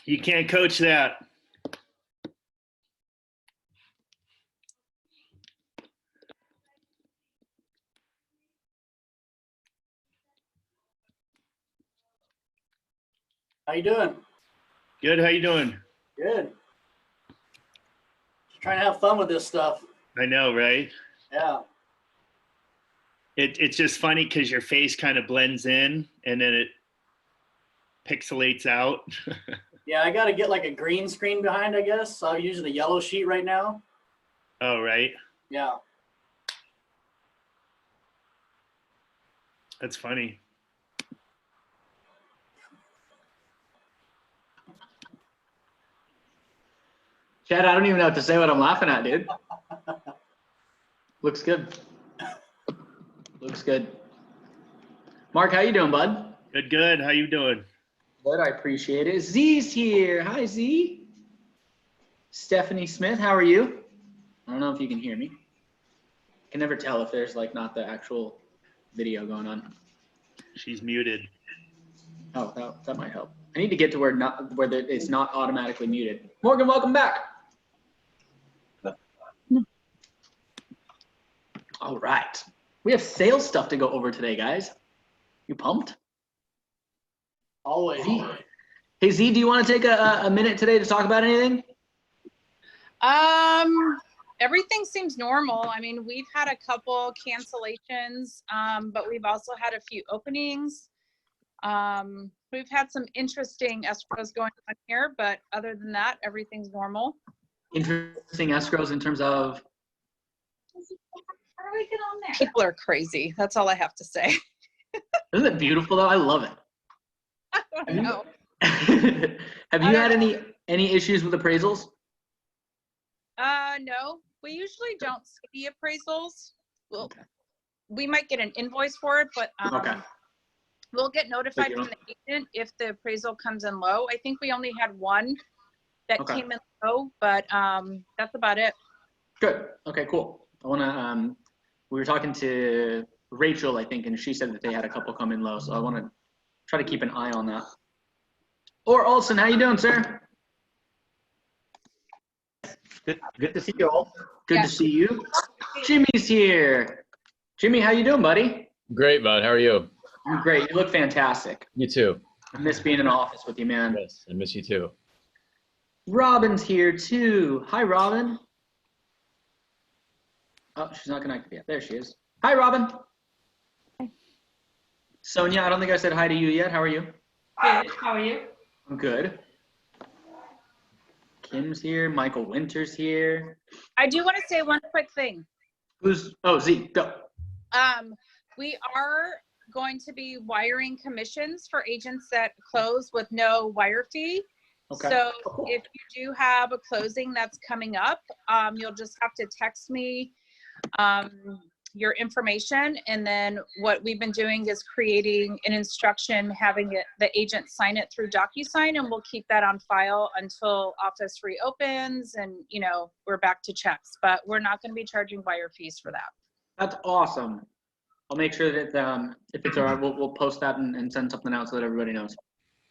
You can't coach that. How you doing? Good. How you doing? Good. Just trying to have fun with this stuff. I know, right? Yeah. It's just funny because your face kind of blends in and then it pixelates out. Yeah, I got to get like a green screen behind, I guess. So I'm using the yellow sheet right now. Oh, right. Yeah. That's funny. Chad, I don't even know what to say what I'm laughing at, dude. Looks good. Looks good. Mark, how you doing, bud? Good, good. How you doing? Good, I appreciate it. Z's here. Hi, Z. Stephanie Smith, how are you? I don't know if you can hear me. I can never tell if there's like not the actual video going on. She's muted. Oh, that might help. I need to get to where it's not automatically muted. Morgan, welcome back. All right. We have sales stuff to go over today, guys. You pumped? Always. Hey, Z, do you want to take a minute today to talk about anything? Everything seems normal. I mean, we've had a couple cancellations, but we've also had a few openings. We've had some interesting escrows going on here, but other than that, everything's normal. Interesting escrows in terms of? How do we get on there? People are crazy. That's all I have to say. Isn't it beautiful though? I love it. I don't know. Have you had any issues with appraisals? No, we usually don't see appraisals. Well, we might get an invoice for it, but Okay. we'll get notified from the agent if the appraisal comes in low. I think we only had one that came in low, but that's about it. Good. Okay, cool. I want to, we were talking to Rachel, I think, and she said that they had a couple come in low, so I want to try to keep an eye on that. Or Olson, how you doing, sir? Good to see you all. Good to see you. Jimmy's here. Jimmy, how you doing, buddy? Great, bud. How are you? I'm great. You look fantastic. You too. I miss being in the office with you, man. Yes, I miss you too. Robin's here too. Hi, Robin. Oh, she's not connected yet. There she is. Hi, Robin. Hi. Sonia, I don't think I said hi to you yet. How are you? Good. How are you? I'm good. Kim's here. Michael Winter's here. I do want to say one quick thing. Oh, Z, go. We are going to be wiring commissions for agents that close with no wire fee. Okay. So if you do have a closing that's coming up, you'll just have to text me your information, and then what we've been doing is creating an instruction, having the agent sign it through DocuSign, and we'll keep that on file until office reopens and we're back to checks. But we're not going to be charging wire fees for that. That's awesome. I'll make sure that if it's all right, we'll post that and send something out so that everybody knows.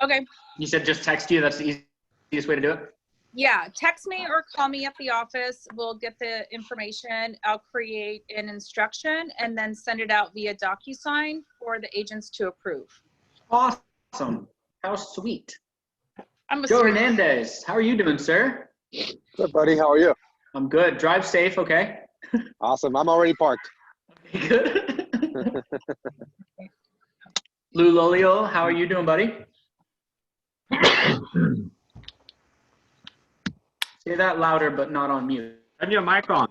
Okay. You said just text you. That's the easiest way to do it? Yeah, text me or call me at the office. We'll get the information. I'll create an instruction and then send it out via DocuSign for the agents to approve. Awesome. How sweet. I'm Joe Hernandez, how are you doing, sir? Good, buddy. How are you? I'm good. Drive safe, okay? Awesome. I'm already parked. Okay, good. Lou Lolio, how are you doing, buddy? Say that louder, but not on mute. Have your mic on.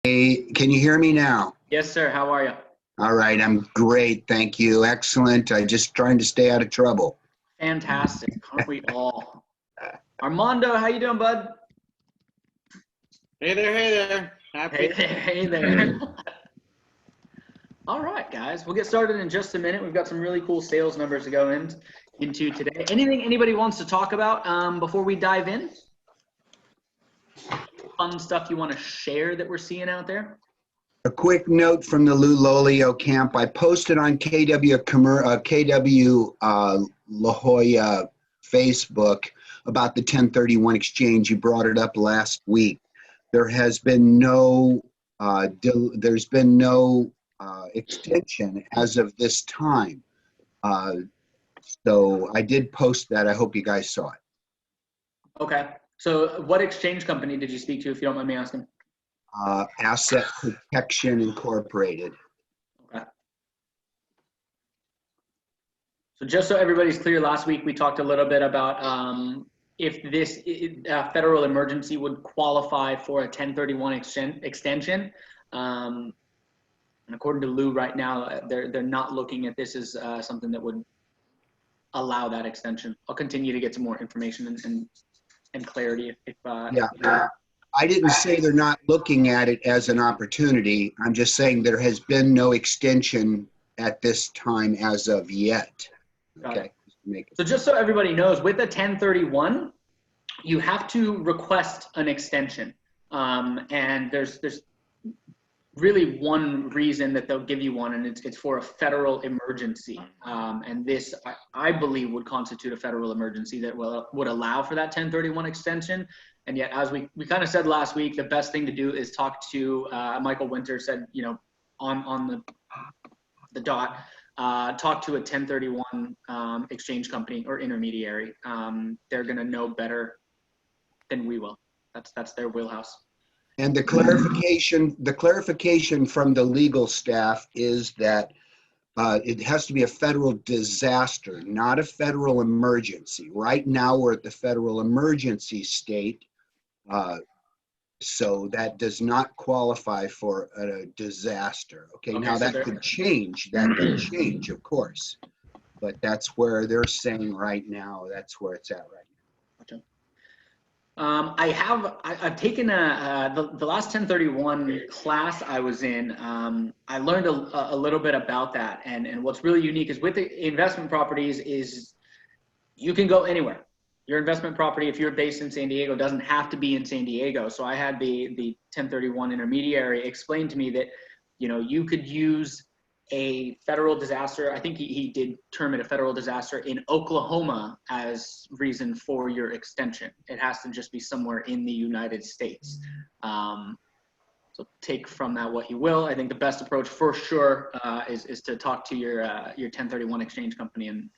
Hey, can you hear me now? Yes, sir. How are you? All right, I'm great. Thank you. Excellent. I just trying to stay out of trouble. Fantastic. Aren't we all? Armando, how you doing, bud? Hey there, hey there. Hey there, hey there. All right, guys. We'll get started in just a minute. We've got some really cool sales numbers to go into today. Anything anybody wants to talk about before we dive in? Fun stuff you want to share that we're seeing out there? A quick note from the Lou Lolio camp. I posted on KW La Jolla Facebook about the 1031 exchange. You brought it up last week. There has been no extension as of this time. So I did post that. I hope you guys saw it. Okay. So what exchange company did you speak to, if you don't mind me asking? Asset Protection Incorporated. Okay. So just so everybody's clear, last week we talked a little bit about if this federal emergency would qualify for a 1031 extension. And according to Lou right now, they're not looking at this as something that would allow that extension. I'll continue to get some more information and clarity if I didn't say they're not looking at it as an opportunity. I'm just saying there has been no extension at this time as of yet. Okay. So just so everybody knows, with a 1031, you have to request an extension. And there's really one reason that they'll give you one, and it's for a federal emergency. And this, I believe, would constitute a federal emergency that would allow for that 1031 extension. And yet, as we kind of said last week, the best thing to do is talk to, Michael Winter said, you know, on the dot, talk to a 1031 exchange company or intermediary. They're going to know better than we will. That's their wheelhouse. And the clarification from the legal staff is that it has to be a federal disaster, not a federal emergency. Right now, we're at the federal emergency state. So that does not qualify for a disaster. Okay, Okay, now so that could change. That could change, of course. But that's where they're saying right now, that's where it's at right now. I've taken the last 1031 class I was in. I learned a little bit about that, and what's really unique is with the investment properties is you can go anywhere. Your investment property, if you're based in San Diego, doesn't have to be in San Diego. So I had the 1031 intermediary explain to me that, you know, you could use a federal disaster. I think he did term it a federal disaster in Oklahoma as reason for your extension. It has to just be somewhere in the United States. So take from that what you will. I think the best approach for sure is to talk to your 1031 exchange company and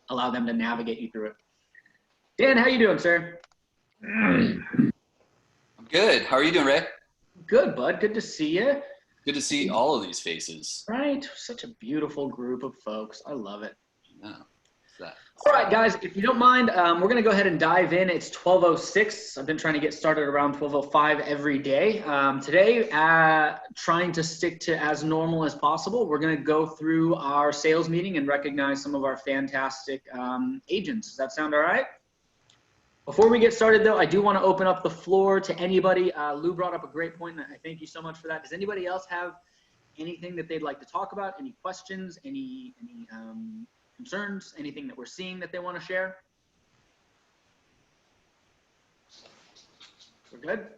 allow them to navigate you through it. Dan, how you doing, sir? I'm good. How are you doing, Ray? Good, bud. Good to see you. Good to see all of these faces. Right. Such a beautiful group of folks. I love it. Yeah. All right, guys, if you don't mind, we're going to go ahead and dive in. It's 12:06. I've been trying to get started around 12:05 every day. Today, trying to stick to as normal as possible. We're going to go through our sales meeting and recognize some of our fantastic agents. Does that sound all right? Before we get started, though, I do want to open up the floor to anybody. Lou brought up a great point, and I thank you so much for that. Does anybody else have anything that they'd like to talk about? Any questions? Any concerns? Anything that we're seeing that they want to share? We're good?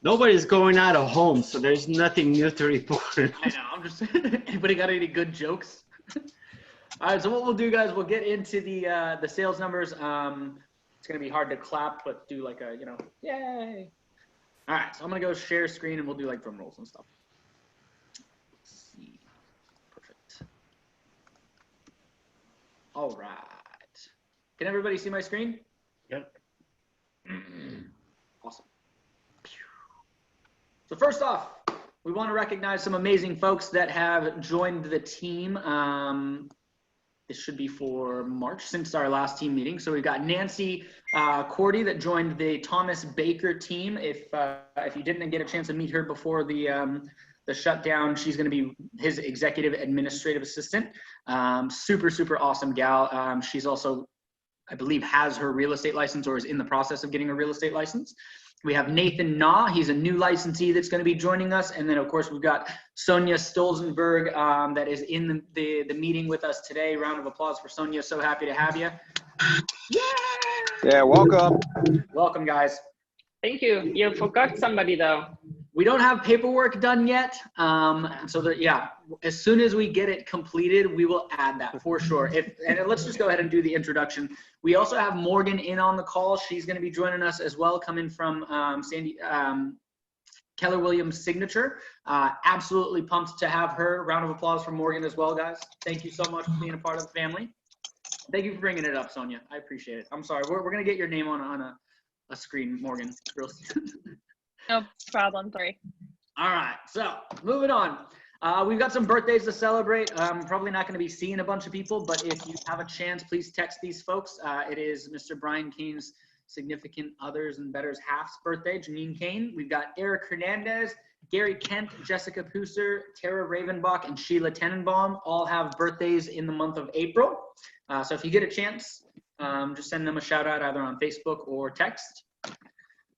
Nobody's going out of home, so there's nothing new to report. I know. I'm just. Anybody got any good jokes? All right. So what we'll do, guys, we'll get into the sales numbers. It's going to be hard to clap, but do like a, yay. All right, so I'm going to go share screen and we'll do like drum rolls and stuff. Let's see. Perfect. All right. Can everybody see my screen? Yep. Awesome. So first off, we want to recognize some amazing folks that have joined the team. This should be for March, since our last team meeting. So we've got Nancy Cordy that joined the Thomas Baker team. If you didn't get a chance to meet her before the shutdown, she's going to be his executive administrative assistant. Super, super awesome gal. She's also, I believe, has her real estate license or is in the process of getting a real estate license. We have Nathan Naw. He's a new licensee that's going to be joining us. And then, of course, we've got Sonia Stolzenberg that is in the meeting with us today. Round of applause for Sonia. So happy to have you. Yeah, welcome. Welcome, guys. Thank you. You forgot somebody though. We don't have paperwork done yet. So that, yeah, as soon as we get it completed, we will add that for sure. And let's just go ahead and do the introduction. We also have Morgan in on the call. She's going to be joining us as well, coming from Keller Williams Signature. Absolutely pumped to have her. Round of applause for Morgan as well, guys. Thank you so much for being a part of the family. Thank you for bringing it up, Sonia. I appreciate it. I'm sorry. We're going to get your name on a screen, Morgan, real soon. No problem, sorry. All right, so moving on. We've got some birthdays to celebrate. Probably not going to be seeing a bunch of people, but if you have a chance, please text these folks. It is Mr. Brian Kane's significant others and betters half's birthday, Janine Kane. We've got Eric Hernandez, Gary Kent, Jessica Pusser, Tara Ravenbach, and Sheila Tenenbaum all have birthdays in the month of April. So if you get a chance, just send them a shout out either on Facebook or text.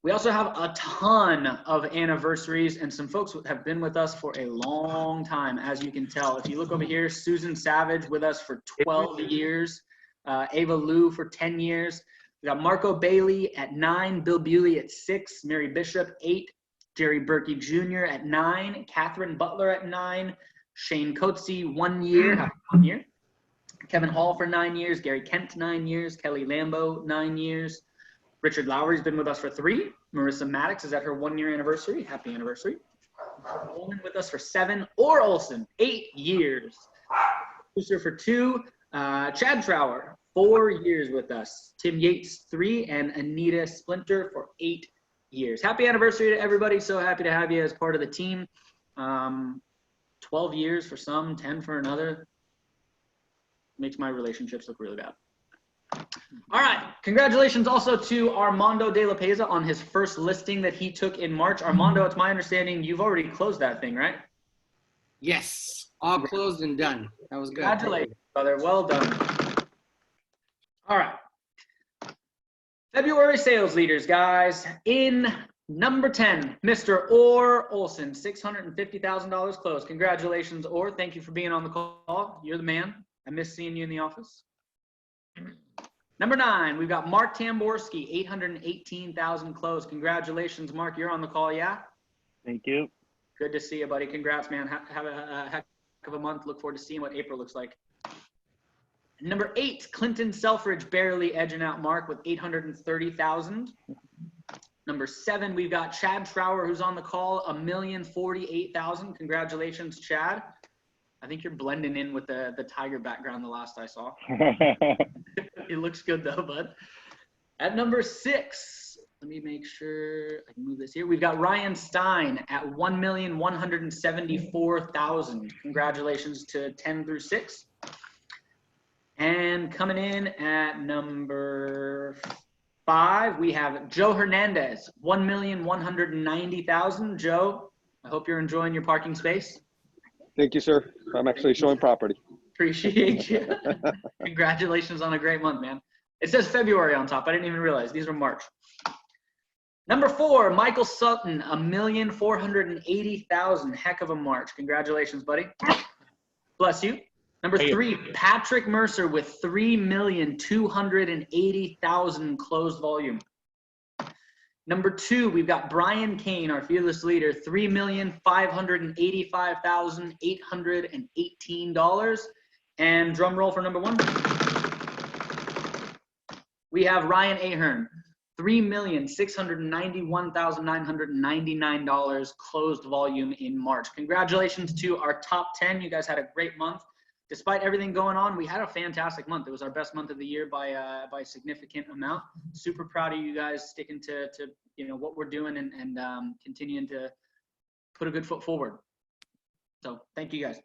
We also have a ton of anniversaries and some folks have been with us for a long time, as you can tell. If you look over here, Susan Savage with us for 12 years, Ava Lou for 10 years. We got Marco Bailey at 9, Bill Bewley at 6, Mary Bishop 8, Jerry Berkey Jr. at 9, Catherine Butler at 9, Shane Coetzee 1 year, 1 year. Kevin Hall for 9 years, Gary Kent 9 years, Kelly Lambo 9 years, Richard Lowry's been with us for 3, Marissa Maddox is at her 1 year anniversary, happy anniversary. Olin with us for 7, Or Olson 8 years, Booster for 2, Chad Trower 4 years with us, Tim Yates 3, and Anita Splinter for 8 years. Happy anniversary to everybody, so happy to have you as part of the team. 12 years for some, 10 for another. Makes my relationships look really bad. All right, congratulations also to Armando De La Peza on his first listing that he took in March. Armando, it's my understanding you've already closed that thing, right? Yes, all closed and done. That was good. Congratulations, brother. Well done. All right. February sales leaders, guys. In number 10, Mr. Or Olson, $650,000 closed. Congratulations, Or. Thank you for being on the call. You're the man. I miss seeing you in the office. Number 9, we've got Mark Tamborski, $818,000 closed. Congratulations, Mark. You're on the call, yeah? Thank you. Good to see you, buddy. Congrats, man. Have a heck of a month. Look forward to seeing what April looks like. Number 8, Clinton Selfridge, barely edging out Mark with $830,000. Number 7, we've got Chad Trower, who's on the call, $1,048,000. Congratulations, Chad. I think you're blending in with the tiger background the last I saw. It looks good though, bud. At number 6, let me make sure I can move this here. We've got Ryan Stein at $1,174,000. Congratulations to 10 through 6. And coming in at number 5, we have Joe Hernandez, $1,190,000. Joe, I hope you're enjoying your parking space. Thank you, sir. I'm actually showing property. Appreciate you. Congratulations on a great month, man. It says February on top. I didn't even realize. These are March. Number 4, Michael Sutton, $1,480,000. Heck of a March. Congratulations, buddy. Bless you. Number 3, Patrick Mercer with $3,280,000 closed volume. Number 2, we've got Brian Kane, our fearless leader, $3,585,818. And drum roll for number 1. We have Ryan Ahern, $3,691,999 closed volume in March. Congratulations to our top 10. You guys had a great month. Despite everything going on, we had a fantastic month. It was our best month of the year by a significant amount. Super proud of you guys sticking to you know what we're doing and continuing to put a good foot forward. So thank you guys.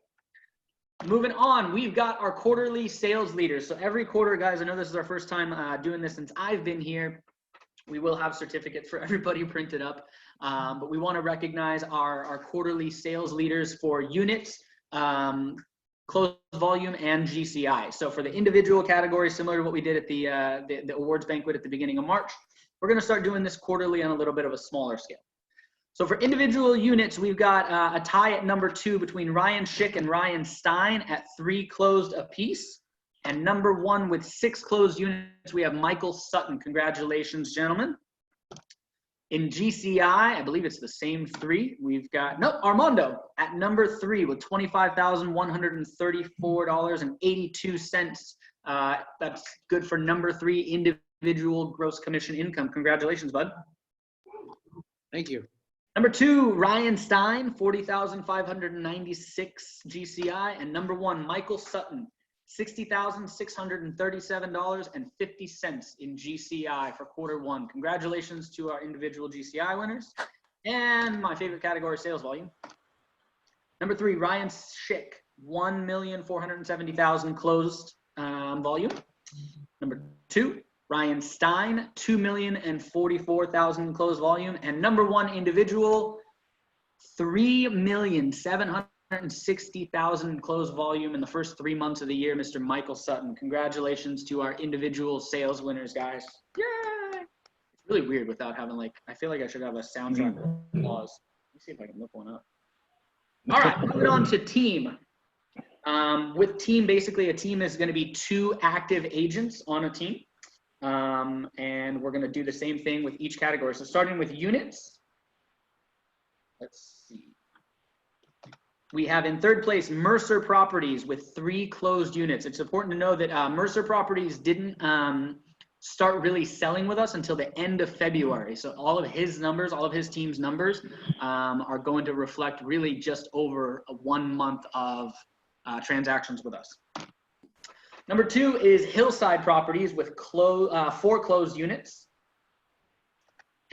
Moving on, we've got our quarterly sales leaders. So every quarter, guys, I know this is our first time doing this since I've been here. We will have certificates for everybody printed up, but we want to recognize our quarterly sales leaders for units, closed volume, and GCI. So for the individual category, similar to what we did at the awards banquet at the beginning of March, we're going to start doing this quarterly on a little bit of a smaller scale. So for individual units, we've got a tie at number 2 between Ryan Schick and Ryan Stein at 3 closed apiece. And number 1 with 6 closed units, we have Michael Sutton. Congratulations, gentlemen. In GCI, I believe it's the same three. We've got, nope, Armando at number 3 with $25,134.82. That's good for number 3 individual gross commission income. Congratulations, bud. Thank you. Number 2, Ryan Stein, 40,596 GCI. And number 1, Michael Sutton, $60,637.50 in GCI for Q1. Congratulations to our individual GCI winners. And my favorite category, sales volume. Number 3, Ryan Schick, 1,470,000 closed volume. Number 2, Ryan Stein, 2,044,000 closed volume. And number 1 individual, 3,760,000 closed volume in the first 3 months of the year, Mr. Michael Sutton. Congratulations to our individual sales winners, guys. Yay! It's really weird without having, like, I feel like I should have a soundtrack applause. Let me see if I can look one up. All right, moving on to team. With team, basically a team is going to be 2 active agents on a team. And we're going to do the same thing with each category. So starting with units, let's see. We have in third place Mercer Properties with 3 closed units. It's important to know that Mercer Properties didn't start really selling with us until the end of February. So all of his numbers, all of his team's numbers are going to reflect really just over 1 month of transactions with us. Number 2 is Hillside Properties with 4 closed units.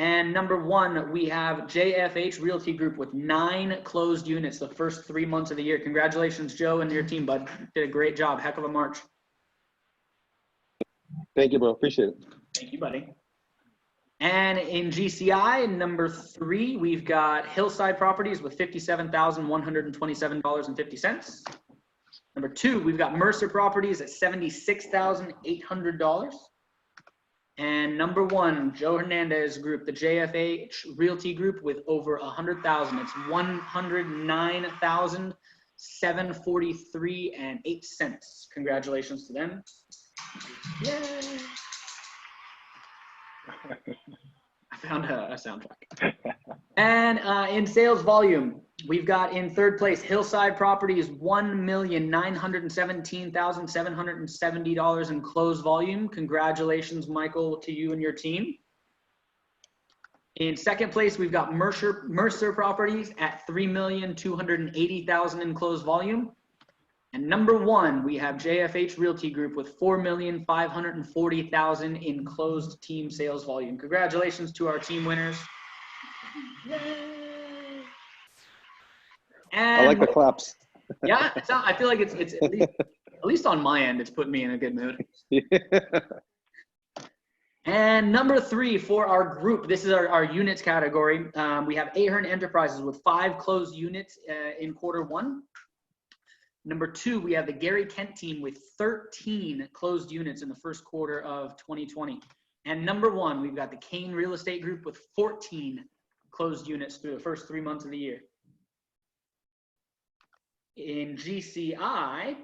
And number 1, we have JFH Realty Group with 9 closed units the first 3 months of the year. Congratulations, Joe, and your team, bud. Did a great job. Heck of a March. Thank you, bro. Appreciate it. Thank you, buddy. And in GCI, number 3, we've got Hillside Properties with $57,127.50. Number 2, we've got Mercer Properties at $76,800. And number 1, Joe Hernandez Group, the JFH Realty Group with over 100,000. It's $109,743.08. Congratulations to them. Yay! I found a soundtrack. And in sales volume, we've got in third place Hillside Properties, $1,917,770 in closed volume. Congratulations, Michael, to you and your team. In second place, we've got Mercer Properties at $3,280,000 in closed volume. And number 1, we have JFH Realty Group with $4,540,000 in closed team sales volume. Congratulations to our team winners. Yay! And I like the claps. yeah, I feel like it's at least on my end, it's put me in a good mood. Yeah. And number 3 for our group, this is our units category. We have Ahern Enterprises with 5 closed units in Q1. Number 2, we have the Gary Kent team with 13 closed units in the first quarter of 2020. And number 1, we've got the Kane Real Estate Group with 14 closed units through the first 3 months of the year. In GCI,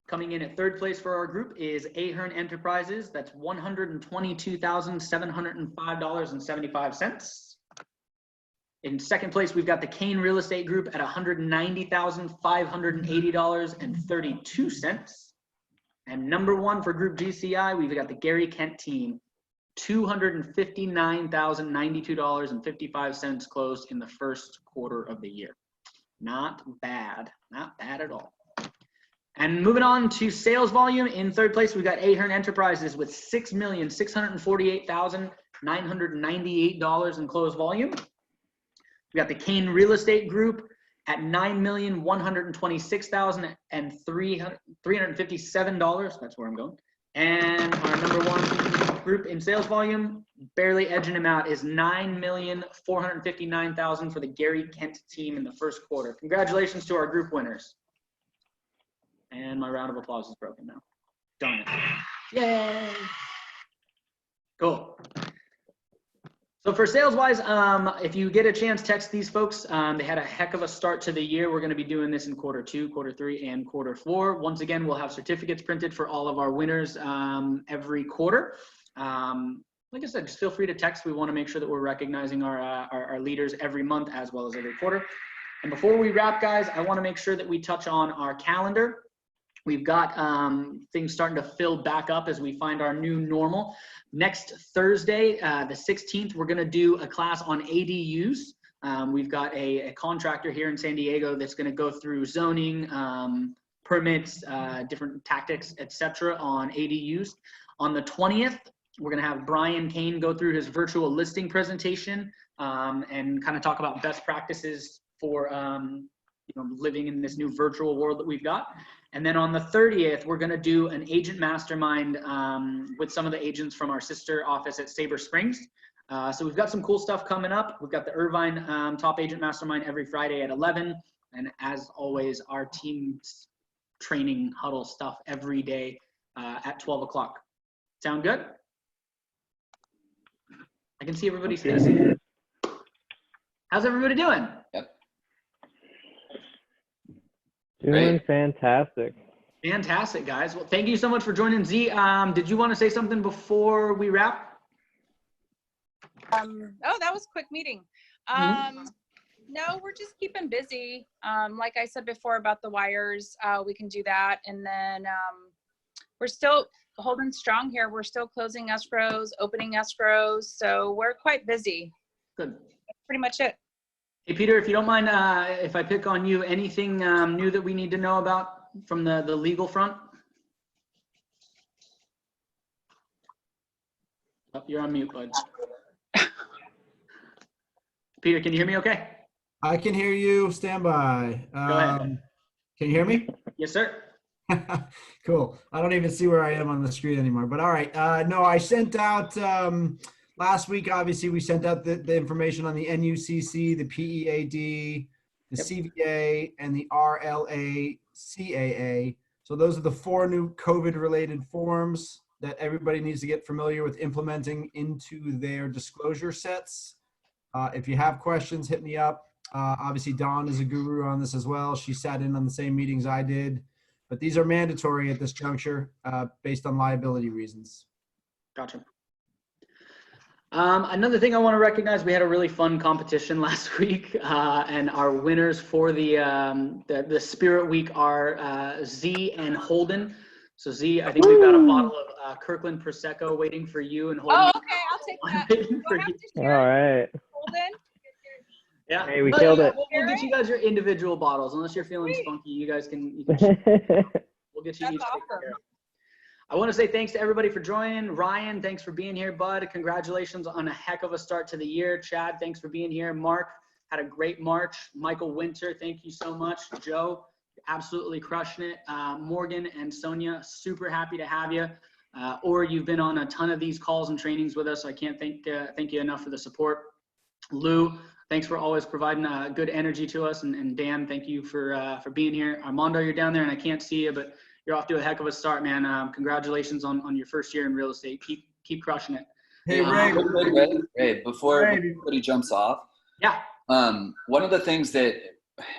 coming in at third place for our group is Ahern Enterprises. That's $122,705.75. In second place, we've got the Kane Real Estate Group at $190,580.32. And number 1 for Group GCI, we've got the Gary Kent team, $259,092.55 closed in the first quarter of the year. Not bad, not bad at all. And moving on to sales volume, in third place, we've got Ahern Enterprises with $6,648,998 in closed volume. We got the Kane Real Estate Group at $9,126,357. That's where I'm going. And our number 1 group in sales volume, barely edging them out, is $9,459,000 for the Gary Kent team in the first quarter. Congratulations to our group winners. And my round of applause is broken now. Darn it. Yay! Cool. So for sales-wise, if you get a chance, text these folks. They had a heck of a start to the year. We're going to be doing this in Q2, Q3, and Q4. Once again, we'll have certificates printed for all of our winners every quarter. like I said, just feel free to text. We want to make sure that we're recognizing our leaders every month as well as every quarter. And before we wrap, guys, I want to make sure that we touch on our calendar. We've got things starting to fill back up as we find our new normal. Next Thursday, the 16th, we're going to do a class on ADUs. We've got a contractor here in San Diego that's going to go through zoning, permits, different tactics, etc. on ADUs. On the 20th, we're going to have Brian Kane go through his virtual listing presentation and kind of talk about best practices for living in this new virtual world that we've got. And then on the 30th, we're going to do an agent mastermind with some of the agents from our sister office at Sabre Springs. So we've got some cool stuff coming up. We've got the Irvine Top Agent Mastermind every Friday at 11. And as always, our team's training huddle stuff every day at 12 o'clock. Sound good? I can see everybody's faces. How's everybody doing? Yep. Doing Great. fantastic. Fantastic, guys. Well, thank you so much for joining. Z, did you want to say something before we wrap? Oh, that was a quick meeting. No, we're just keeping busy. Like I said before about the wires, we can do that. And then we're still holding strong here. We're still closing escrows, opening escrows. So we're quite busy. Good. That's pretty much it. Hey, Peter, if you don't mind, if I pick on you, anything new that we need to know about from the legal front? Oh, you're on mute, bud. Peter, can you hear me okay? I can hear you. Stand by. Go ahead. Can you hear me? Yes, sir. Cool. I don't even see where I am on the screen anymore, but all right. No, I sent out last week, obviously, we sent out the information on the NUCC, the PEAD, the CVA, and the RLA-CAA. So those are the 4 new COVID-related forms that everybody needs to get familiar with implementing into their disclosure sets. If you have questions, hit me up. Obviously, Dawn is a guru on this as well. She sat in on the same meetings I did. But these are mandatory at this juncture based on liability reasons. Gotcha. Another thing I want to recognize, we had a really fun competition last week, and our winners for the Spirit Week are Z and Holden. So Z, I think we've got a bottle of Kirkland Prosecco waiting for you, and Holden. Oh, okay, I'll take that. waiting for you. All right. Holden? Yeah. Hey, we killed it. We'll get you guys your individual bottles, unless you're feeling spunky. You guys can. We'll get you That's each. awesome. I want to say thanks to everybody for joining. Ryan, thanks for being here, bud. Congratulations on a heck of a start to the year. Chad, thanks for being here. Mark had a great March. Michael Winter, thank you so much. Joe, absolutely crushing it. Morgan and Sonia, super happy to have you. Or you've been on a ton of these calls and trainings with us. I can't thank you enough for the support. Lou, thanks for always providing good energy to us. And Dan, thank you for being here. Armando, you're down there and I can't see you, but you're off to a heck of a start, man. Congratulations on your first year in real estate. Keep crushing it. Hey, Ray. Ray, before everybody jumps off. Yeah. One of the things that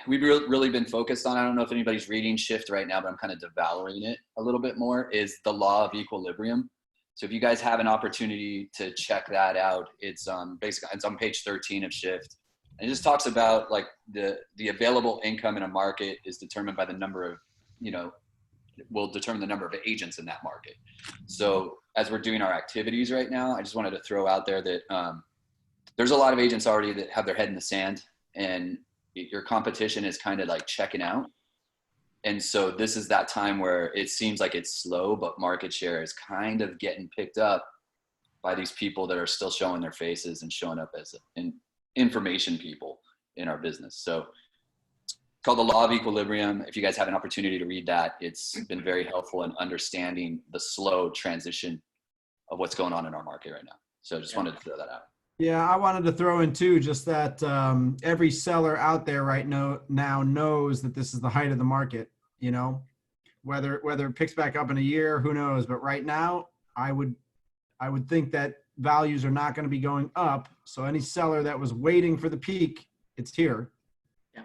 we've really been focused on, I don't know if anybody's reading Shift right now, but I'm kind of devouring it a little bit more, is the law of equilibrium. So if you guys have an opportunity to check that out, it's basically it's on page 13 of Shift. And it just talks about like the available income in a market is determined by the number of, will determine the number of agents in that market. So as we're doing our activities right now, I just wanted to throw out there that there's a lot of agents already that have their head in the sand, and your competition is kind of like checking out. And so this is that time where it seems like it's slow, but market share is kind of getting picked up by these people that are still showing their faces and showing up as information people in our business. So it's called the law of equilibrium. If you guys have an opportunity to read that, it's been very helpful in understanding the slow transition of what's going on in our market right now. So just wanted to throw that out. Yeah, I wanted to throw in too, just that every seller out there right now knows that this is the height of the market. Whether it picks back up in a year, who knows? But right now, I would think that values are not going to be going up. So any seller that was waiting for the peak, it's here. Yeah.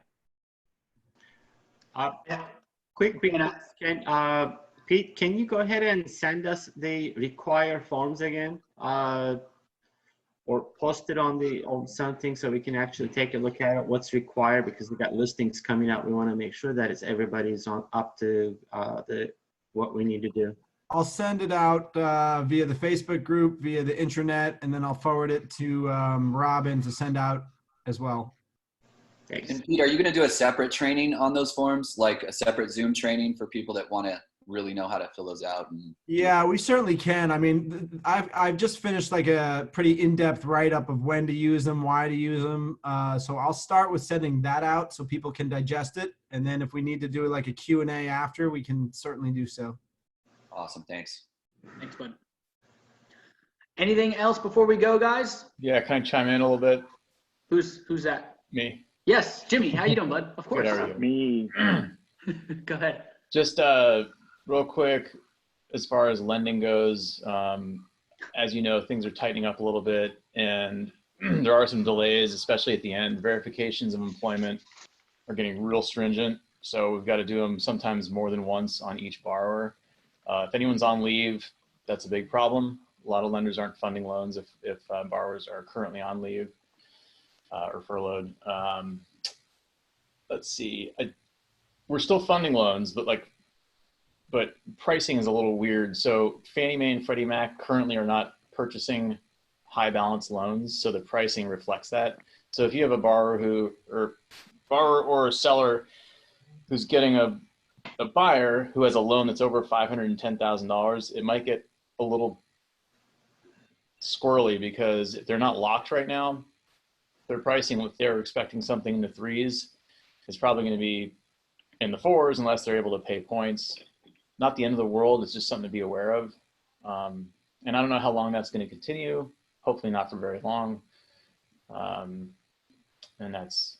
Quick, Pete, can you go ahead and send us the required forms again? or post it on something so we can actually take a look at it, what's required, because we got listings coming out. We want to make sure that everybody's up to what we need to do. I'll send it out via the Facebook group, via the intranet, and then I'll forward it to Robin to send out as well. Thanks. And Pete, are you going to do a separate training on those forms, like a separate Zoom training for people that want to really know how to fill those out? Yeah, we certainly can. I mean, I've just finished like a pretty in-depth write-up of when to use them, why to use them. So I'll start with sending that out so people can digest it. And then if we need to do like a Q&A after, we can certainly do so. Awesome. Thanks. Thanks, bud. Anything else before we go, guys? Yeah, can I chime in a little bit? Who's that? Me. Yes, Jimmy. How you doing, bud? Of course. Good, how are you? Me. Go ahead. Just real quick, as far as lending goes, as you know, things are tightening up a little bit, and there are some delays, especially at the end. Verifications of employment are getting real stringent, so we've got to do them sometimes more than once on each borrower. If anyone's on leave, that's a big problem. A lot of lenders aren't funding loans if borrowers are currently on leave or furloughed. Let's see. We're still funding loans, but pricing is a little weird. So Fannie Mae and Freddie Mac currently are not purchasing high balance loans, so the pricing reflects that. So if you have a borrower or a seller who's getting a buyer who has a loan that's over $510,000, it might get a little squirrely, because if they're not locked right now, their pricing, if they're expecting something in the 3s, is probably going to be in the 4s unless they're able to pay points. Not the end of the world. It's just something to be aware of. And I don't know how long that's going to continue. Hopefully not for very long. And that's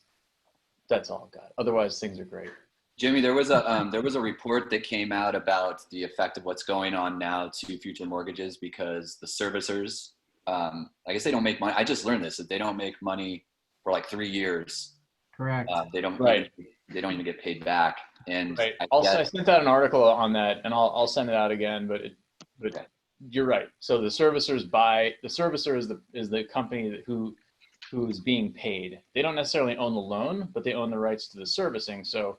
all I've got. Otherwise, things are great. Jimmy, there was a report that came out about the effect of what's going on now to future mortgages, because the servicers, I guess they don't make money. I just learned this, that they don't make money for like 3 years. Correct. They don't even get paid back. And right. I sent out an article on that, and I'll send it out again. But okay. You're right. So the servicer is the company who's being paid. They don't necessarily own the loan, but they own the rights to the servicing. So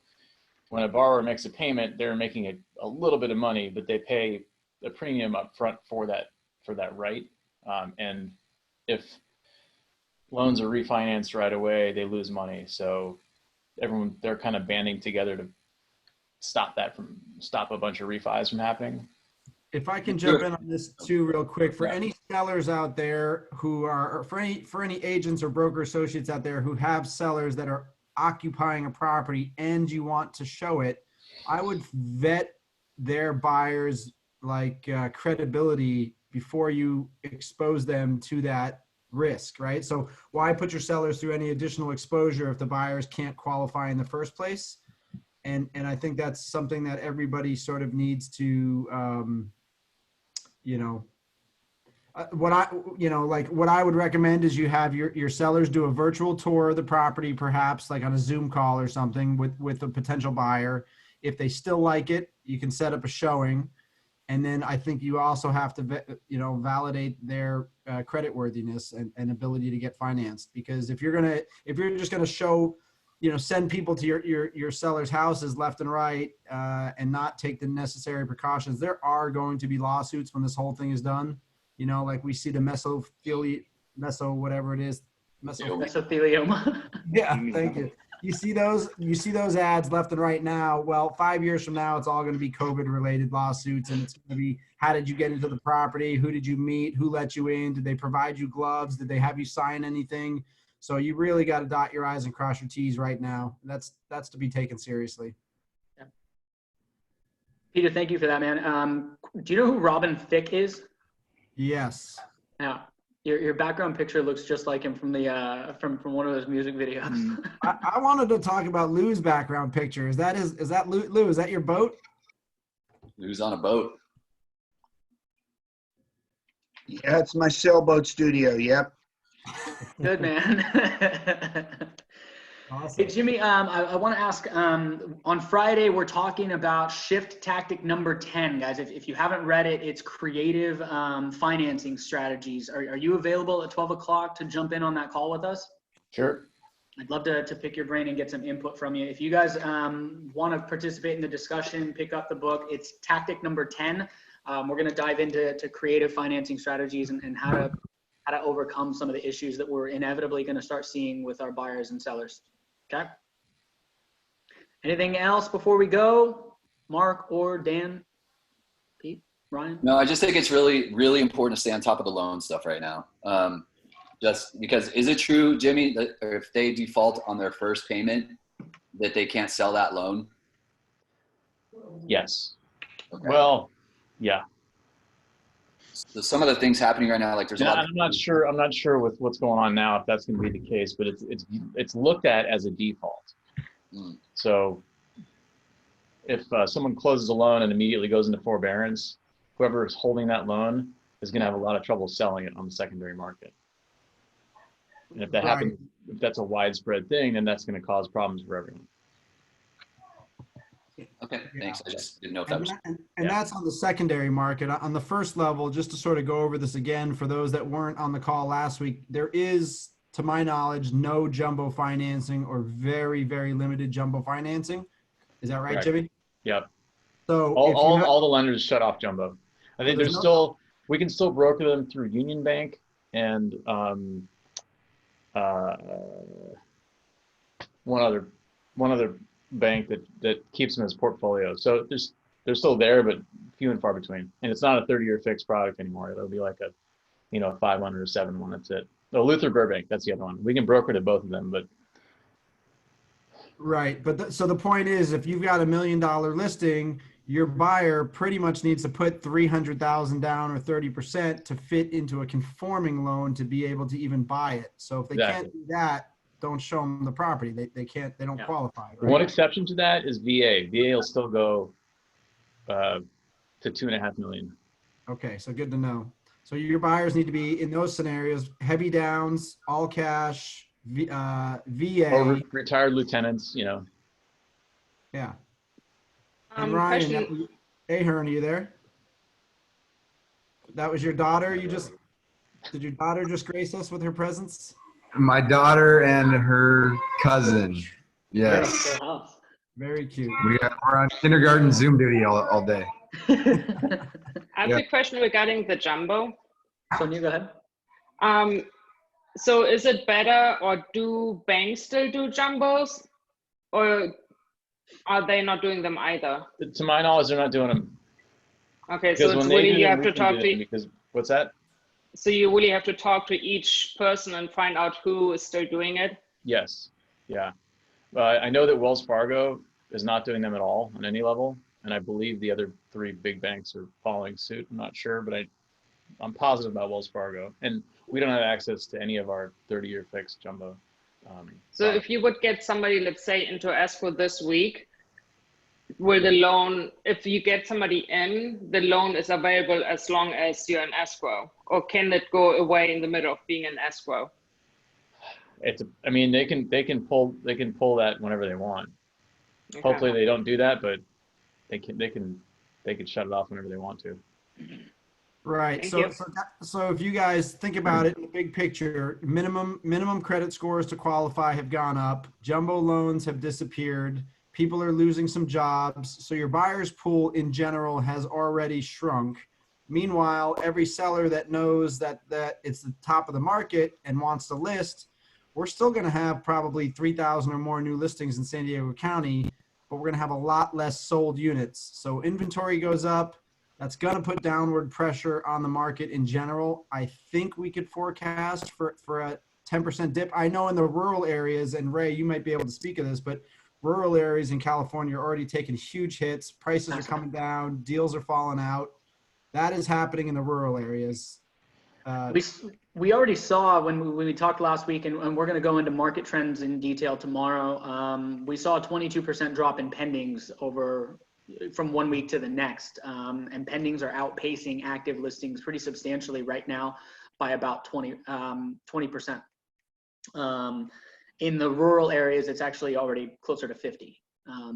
when a borrower makes a payment, they're making a little bit of money, but they pay a premium up front for that right. And if loans are refinanced right away, they lose money. So they're kind of banding together to stop a bunch of refis from happening. If I can jump in on this too real quick, for any sellers out there who are, or for any agents or broker associates out there who have sellers that are occupying a property and you want to show it, I would vet their buyers' credibility before you expose them to that risk, right? So why put your sellers through any additional exposure if the buyers can't qualify in the first place? And I think that's something that everybody sort of needs to, what I would recommend is you have your sellers do a virtual tour of the property, perhaps like on a Zoom call or something with a potential buyer. If they still like it, you can set up a showing. And then I think you also have to, validate their creditworthiness and ability to get financed. Because if you're just gonna show, send people to your seller's houses left and right and not take the necessary precautions, there are going to be lawsuits when this whole thing is done. Like we see the mesothelioma. Yeah, thank you. You see those ads left and right now. Well, 5 years from now, it's all going to be COVID-related lawsuits, and it's going to be, how did you get into the property? Who did you meet? Who let you in? Did they provide you gloves? Did they have you sign anything? So you really got to dot your I's and cross your T's right now. That's to be taken seriously. Yeah. Peter, thank you for that, man. Do you know who Robin Thicke is? Yes. Now, your background picture looks just like him from the from one of those music videos. I wanted to talk about Lou's background picture. Is that Lou? Is that your boat? Lou's on a boat. Yeah, it's my sailboat studio. Yep. Good, man. Hey, Jimmy, I want to ask, on Friday, we're talking about shift tactic number 10, guys. If you haven't read it, it's creative financing strategies. Are you available at 12 o'clock to jump in on that call with us? Sure. I'd love to pick your brain and get some input from you. If you guys want to participate in the discussion, pick up the book. It's tactic number 10. We're going to dive into creative financing strategies and how to overcome some of the issues that we're inevitably going to start seeing with our buyers and sellers. Okay. Anything else before we go? Mark or Dan? Pete? Ryan? No, I just think it's really, really important to stay on top of the loan stuff right now. Just because, is it true, Jimmy, that if they default on their first payment, that they can't sell that loan? Yes. Okay. Well, yeah. So some of the things happening right now, like there's a lot. I'm not sure with what's going on now if that's going to be the case, but it's looked at as a default. So if someone closes a loan and immediately goes into forbearance, whoever is holding that loan is going to have a lot of trouble selling it on the secondary market. And if that happens, if that's a widespread thing, then that's going to cause problems for everyone. Okay, thanks. I just didn't know if that was. And that's on the secondary market. On the first level, just to sort of go over this again for those that weren't on the call last week, there is, to my knowledge, no jumbo financing or very, very limited jumbo financing. Is that right, Correct. Jimmy? Yep. So all the lenders shut off jumbo. I think there's still, we can still broker them through Union Bank and one other bank that keeps them as portfolio. So they're still there, but few and far between. And it's not a 30-year fixed product anymore. It'll be like a 5-1 or 7-1. That's it. No, Luther Burbank. That's the other one. We can broker to both of them, but. Right, but so the point is, if you've got $1 million listing, your buyer pretty much needs to put $300,000 down or 30% to fit into a conforming loan to be able to even buy it. So if they can't do that, don't show them the property. They don't qualify. Right? One exception to that is VA. VA will still go to $2.5 million. Okay, so good to know. So your buyers need to be in those scenarios: heavy downs, all cash, VA, or retired lieutenants. Yeah. And Ryan, Ahern, are you there? That was your daughter. Did your daughter just grace us with her presence? My daughter and her cousin. Yes. Very cute. We're on kindergarten Zoom duty all day. I have a question regarding the jumbo. Sonia, go ahead. So is it better, or do banks still do jumbos, or are they not doing them either? To my knowledge, they're not doing them. Okay, so it's really you have to talk to. Because what's that? So you really have to talk to each person and find out who is still doing it? Yes. Yeah. I know that Wells Fargo is not doing them at all on any level. And I believe the other 3 big banks are following suit. I'm not sure, but I'm positive about Wells Fargo. And we don't have access to any of our 30-year fixed jumbo. So if you would get somebody, let's say, into escrow this week, will the loan, if you get somebody in, the loan is available as long as you're in escrow, or can it go away in the middle of being in escrow? I mean, they can pull that whenever they want. Okay. Hopefully they don't do that, but they can shut it off whenever they want to. Right. So if you guys think about it in the big picture, minimum credit scores to qualify have gone up. Jumbo loans have disappeared. People are losing some jobs. So your buyer's pool in general has already shrunk. Meanwhile, every seller that knows that it's the top of the market and wants to list, we're still going to have probably 3,000 or more new listings in San Diego County, but we're going to have a lot less sold units. So inventory goes up. That's going to put downward pressure on the market in general. I think we could forecast for a 10% dip. I know in the rural areas, and Ray, you might be able to speak of this, but rural areas in California are already taking huge hits. Prices are coming down. Deals are falling out. That is happening in the rural areas. We already saw when we talked last week, and we're going to go into market trends in detail tomorrow. We saw a 22% drop in pendings from 1 week to the next. And pendings are outpacing active listings pretty substantially right now by about 20%. In the rural areas, it's actually already closer to 50.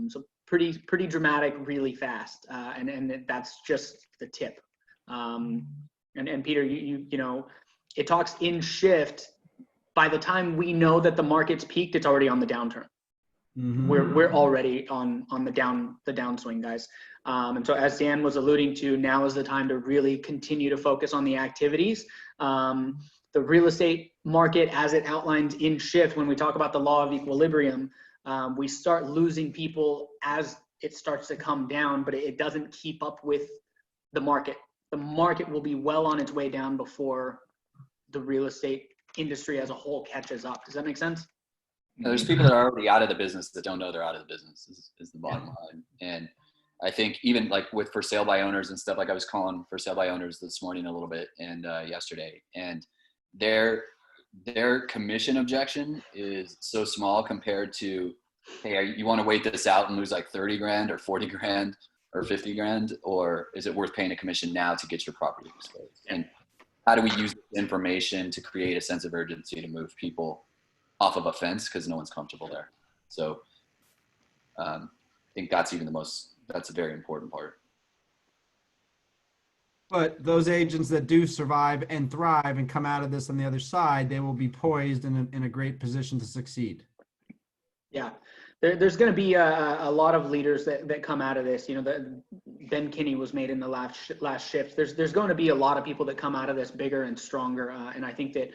So pretty dramatic, really fast. And that's just the tip. And Peter, you know, it talks in shift. By the time we know that the market's peaked, it's already on the downturn. Mhm. We're already on the downswing, guys. And so as Dan was alluding to, now is the time to really continue to focus on the activities. The real estate market, as it outlines in shift, when we talk about the law of equilibrium, we start losing people as it starts to come down, but it doesn't keep up with the market. The market will be well on its way down before the real estate industry as a whole catches up. Does that make sense? There's people that are already out of the business that don't know they're out of the business is the bottom line. And I think even like with for sale by owners and stuff, like I was calling for sale by owners this morning a little bit and yesterday, and their commission objection is so small compared to, hey, you want to wait this out and lose like 30 grand or 40 grand or 50 grand, or is it worth paying a commission now to get your property disposed? And how do we use this information to create a sense of urgency to move people off of a fence because no one's comfortable there? So I think that's a very important part. But those agents that do survive and thrive and come out of this on the other side, they will be poised in a great position to succeed. Yeah, there's going to be a lot of leaders that come out of this. You know, Ben Kinney was made in the last shift. There's going to be a lot of people that come out of this bigger and stronger. And I think that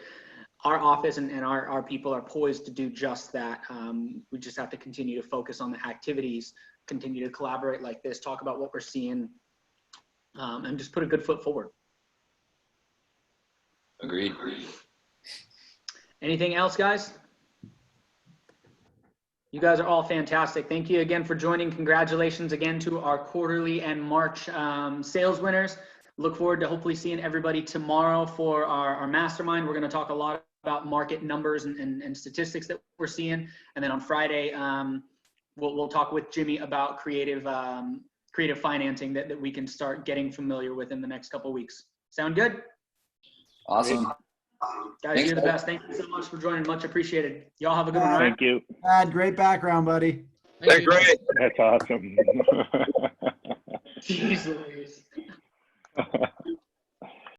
our office and our people are poised to do just that. We just have to continue to focus on the activities, continue to collaborate like this, talk about what we're seeing, and just put a good foot forward. Agreed. Anything else, guys? You guys are all fantastic. Thank you again for joining. Congratulations again to our quarterly and March sales winners. Look forward to hopefully seeing everybody tomorrow for our mastermind. We're going to talk a lot about market numbers and statistics that we're seeing. And then on Friday, we'll talk with Jimmy about creative financing that we can start getting familiar with in the next couple of weeks. Sound good? Awesome. Guys, Thanks, you're the guys. best. Thank you so much for joining. Much appreciated. Y'all have a good one. All right? Thank you. Brad, great background, buddy. They're great. That's awesome. Jeez Louise.